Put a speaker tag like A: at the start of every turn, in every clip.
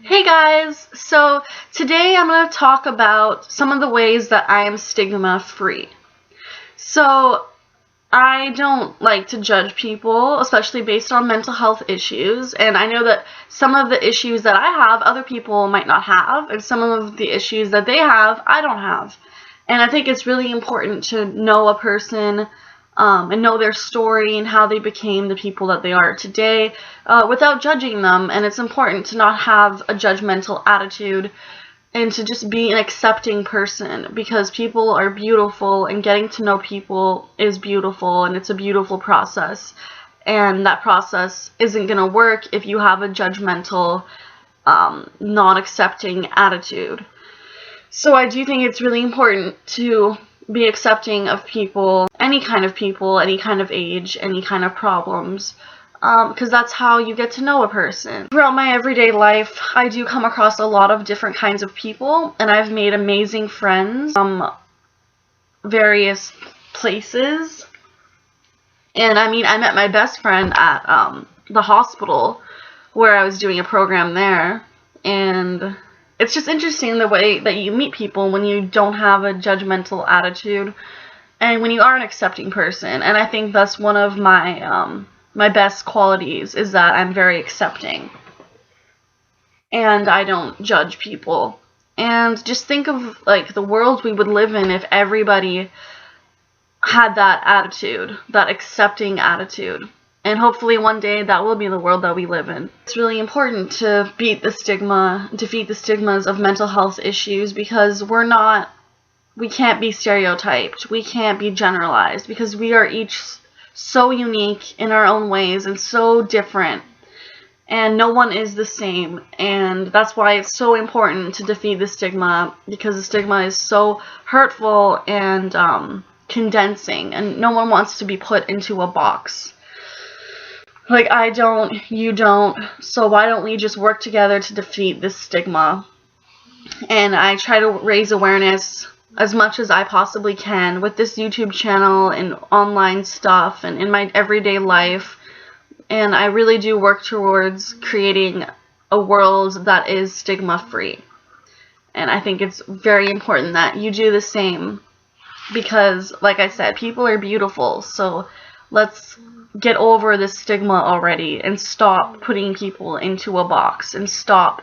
A: Hey guys, so today I'm going to talk about some of the ways that I am stigma free. So I don't like to judge people, especially based on mental health issues, and I know that some of the issues that I have, other people might not have, and some of the issues that they have, I don't have. And I think it's really important to know a person and know their story and how they became the people that they are today without judging them. And it's important to not have a judgmental attitude and to just be an accepting person, because people are beautiful and getting to know people is beautiful, and it's a beautiful process. And that process isn't going to work if you have a judgmental, non-accepting attitude. So I do think it's really important to be accepting of people, any kind of age, any kind of problems, because that's how you get to know a person. Throughout my everyday life, I do come across a lot of different kinds of people, and I've made amazing friends from various places. And I mean, I met my best friend at the hospital where I was doing a program there, and it's just interesting the way that you meet people when you don't have a judgmental attitude and when you are an accepting person. And I think that's one of my my best qualities, is that I'm very accepting and I don't judge people. And just think of like the world we would live in if everybody had that attitude, that accepting attitude. And hopefully one day that will be the world that we live in. It's really important to defeat the stigmas of mental health issues, because we can't be stereotyped, we can't be generalized, because we are each so unique in our own ways and so different. And no one is the same, and that's why it's so important to defeat the stigma, because the stigma is so hurtful and condensing, and no one wants to be put into a box. Like, I don't, you don't, so why don't we just work together to defeat this stigma? And I try to raise awareness as much as I possibly can with this YouTube channel and online stuff and in my everyday life. And I really do work towards creating a world that is stigma-free. And I think it's very important that you do the same, because, like I said, people are beautiful, so let's get over this stigma already and stop putting people into a box and stop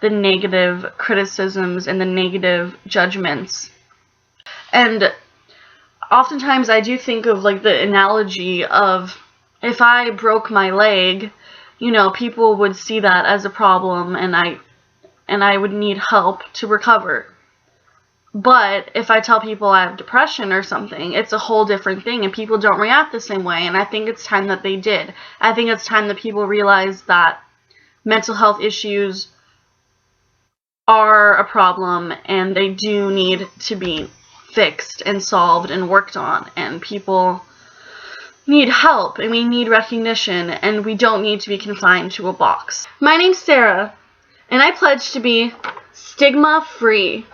A: the negative criticisms and the negative judgments. And oftentimes I do think of like the analogy of, if I broke my leg, you know, people would see that as a problem, and I would need help to recover. But if I tell people I have depression or something, it's a whole different thing, and people don't react the same way, and I think it's time that they did. I think it's time that people realize that mental health issues are a problem, and they do need to be fixed and solved and worked on, and people need help, and we need recognition, and we don't need to be confined to a box. My name's Sarah, and I pledge to be stigma-free.